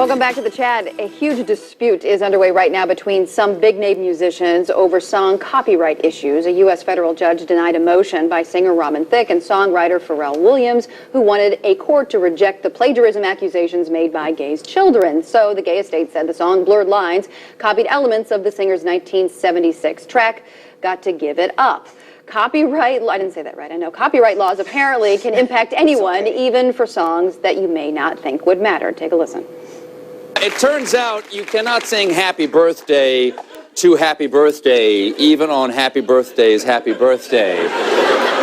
Welcome back to the chat. A huge dispute is underway right now between some big-name musicians over song copyright issues. A U.S. federal judge denied a motion by singer Robin Thicke and songwriter Pharrell Williams, who wanted a court to reject the plagiarism accusations made by Gaye's children. So the Gaye estate said the song Blurred Lines copied elements of the singer's 1976 track, Got to Give It Up. Copyright, I didn't say that right, I know. Copyright laws apparently can impact anyone, even for songs that you may not think would matter. Take a listen. It turns out you cannot sing Happy Birthday to Happy Birthday, even on Happy Birthday's Happy Birthday.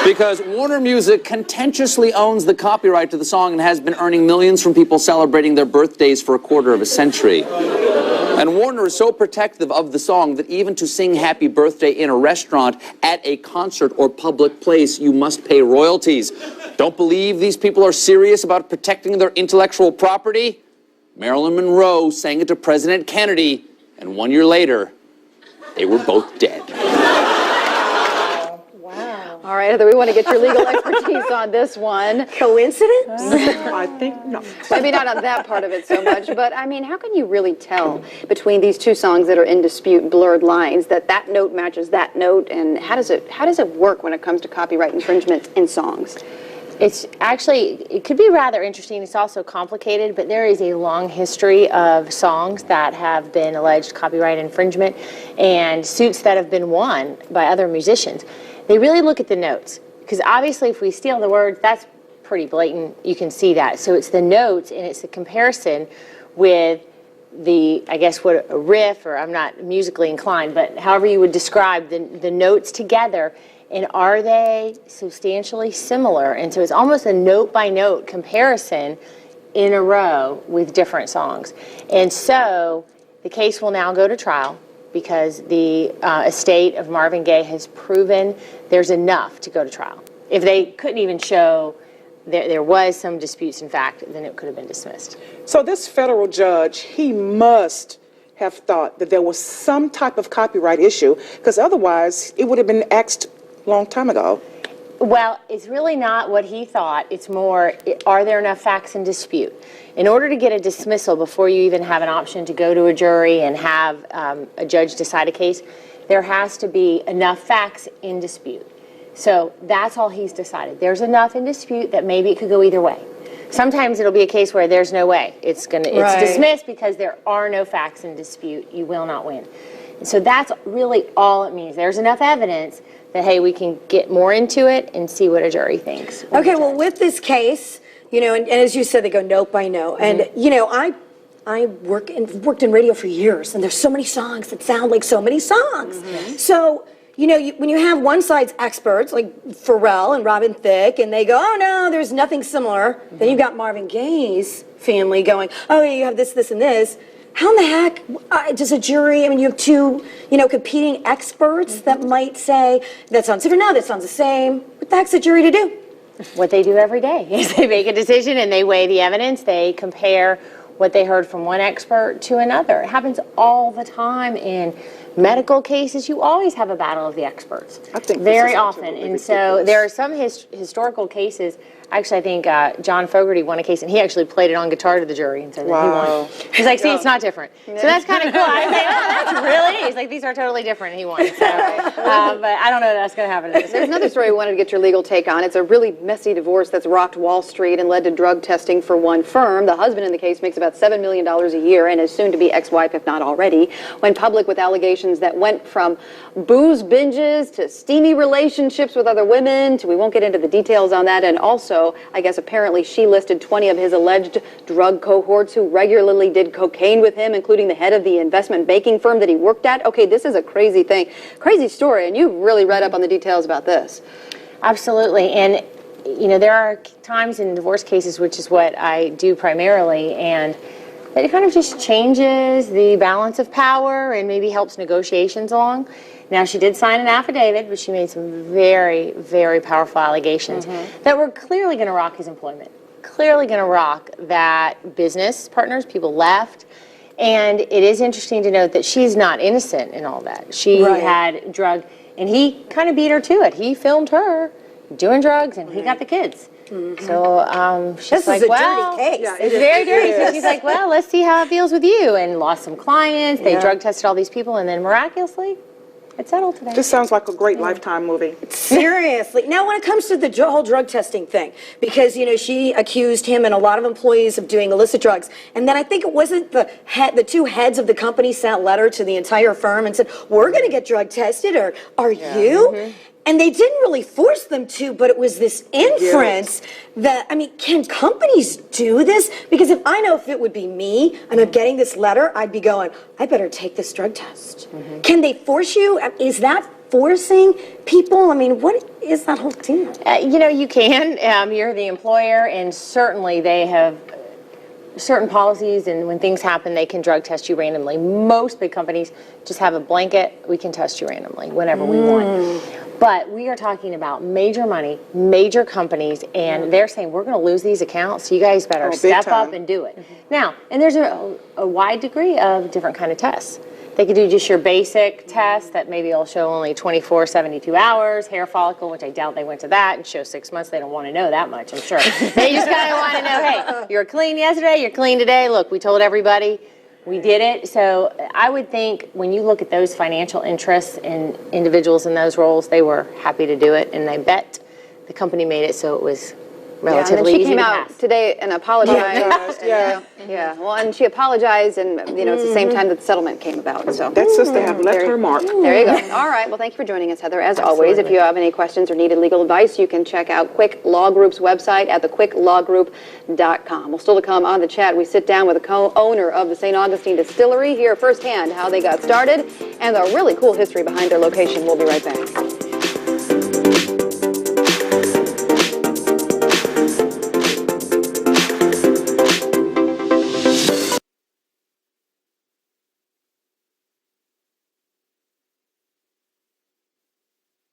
Because Warner Music contentiously owns the copyright to the song and has been earning millions from people celebrating their birthdays for a quarter of a century. And Warner is so protective of the song that even to sing Happy Birthday in a restaurant, at a concert, or public place, you must pay royalties. Don't believe these people are serious about protecting their intellectual property? Marilyn Monroe sang it to President Kennedy, and 1 year later, they were both dead. Wow. All right, Heather, we want to get your legal expertise on this one. Coincidence? I think not. Maybe not on that part of it so much, but I mean, how can you really tell between these two songs that are in dispute, Blurred Lines, that that note matches that note, and how does it work when it comes to copyright infringement in songs? It's actually, it could be rather interesting. It's also complicated, but there is a long history of songs that have been alleged copyright infringement and suits that have been won by other musicians. They really look at the notes, because obviously if we steal the words, that's pretty blatant. You can see that. So it's the notes, and it's the comparison with the, I guess, what a riff, or I'm not musically inclined, but however you would describe the notes together. And are they substantially similar? And so it's almost a note-by-note comparison in a row with different songs. And so the case will now go to trial because the estate of Marvin Gaye has proven there's enough to go to trial. If they couldn't even show there was some disputes in fact, then it could have been dismissed. So this federal judge, he must have thought that there was some type of copyright issue, because otherwise it would have been axed long time ago. Well, it's really not what he thought. It's more, are there enough facts in dispute? In order to get a dismissal before you even have an option to go to a jury and have a judge decide a case, there has to be enough facts in dispute. So that's all he's decided. There's enough in dispute that maybe it could go either way. Sometimes it'll be a case where there's no way. It's dismissed because there are no facts in dispute. You will not win. And so that's really all it means. There's enough evidence that, hey, we can get more into it and see what a jury thinks. Okay, well, with this case, you know, and as you said, they go note by note. And, you know, I worked in radio for years, and there's so many songs that sound like so many songs. So, you know, when you have one side's experts, like Pharrell and Robin Thicke, and they go, oh, no, there's nothing similar. Then you've got Marvin Gaye's family going, oh, yeah, you have this, this, and this. How in the heck does a jury, I mean, you have two, you know, competing experts that might say, that sounds different, no, that sounds the same. What the heck's a jury to do? What they do every day is they make a decision and they weigh the evidence, they compare what they heard from one expert to another. It happens all the time in medical cases. You always have a battle of the experts. I think very often. And so there are some historical cases. Actually, I think John Fogerty won a case, and he actually played it on guitar to the jury and said that he won. He's like, see, it's not different. So that's kind of cool. I was like, oh, that's really? He's like, these are totally different, and he won. So, but I don't know that that's going to happen. There's another story we wanted to get your legal take on. It's a really messy divorce that's rocked Wall Street and led to drug testing for one firm. The husband in the case makes about $7 million a year and is soon to be ex-wife, if not already, went public with allegations that went from booze binges to steamy relationships with other women to, we won't get into the details on that, and also, I guess apparently she listed 20 of his alleged drug cohorts who regularly did cocaine with him, including the head of the investment banking firm that he worked at. Okay, this is a crazy thing, crazy story, and you've really read up on the details about this. Absolutely, and you know, there are times in divorce cases, which is what I do primarily, and it kind of just changes the balance of power and maybe helps negotiations along. Now, she did sign an affidavit, but she made some very, very powerful allegations that were clearly going to rock his employment, clearly going to rock that business partners, people left. And it is interesting to note that she's not innocent in all that. She had drug, and he kind of beat her to it. He filmed her doing drugs, and he got the kids. So she's This like, is a well, dirty case. Yeah, it's very dirty. So she's like, well, let's see how it feels with you. And lost some clients. They drug tested all these people, and then miraculously, it settled today. This sounds like a great Lifetime movie. Seriously. Now, when it comes to the whole drug testing thing, because, she accused him and a lot of employees of doing illicit drugs, and then I think it wasn't the two heads of the company sent a letter to the entire firm and said, we're going to get drug tested, or are you? And they didn't really force them to, but it was this inference that, can companies do this? Because if it would be me and I'm getting this letter, I'd be going, I better take this drug test. Can they force you? Is that forcing people? What is that whole deal? You can. You're the employer, and certainly they have certain policies, and when things happen, they can drug test you randomly. Most big companies just have a blanket, we can test you randomly whenever we want. But we are talking about major money, major companies, and they're saying, we're going to lose these accounts, so you guys better step up and do it. Now, and there's a wide degree of different kind of tests. They could do just your basic test that maybe will show only 24, 72 hours, hair follicle, which I doubt they went to that, and show 6 months. They don't want to know that much, I'm sure. They just kind of want to know, hey, you were clean yesterday, you're clean today. Look, we told everybody. We did it. So I would think when you look at those financial interests in individuals in those roles, they were happy to do it, and I bet the company made it so it was relatively and then she easy came to out pass. today and apologized. Yeah. Yeah. Well, and she apologized, and it's the same time that the settlement came about. So That sister have left her mark. there you go. All right. Well, thank you for joining us, Heather. As always, if you have any questions or needed legal advice, you can check out Quick Law Group's website at thquicklawgroup.com. Well, still to come on the chat, we sit down with the co-owner of the St. Augustine Distillery, hear firsthand how they got started and the really cool history behind their location. We'll be right back.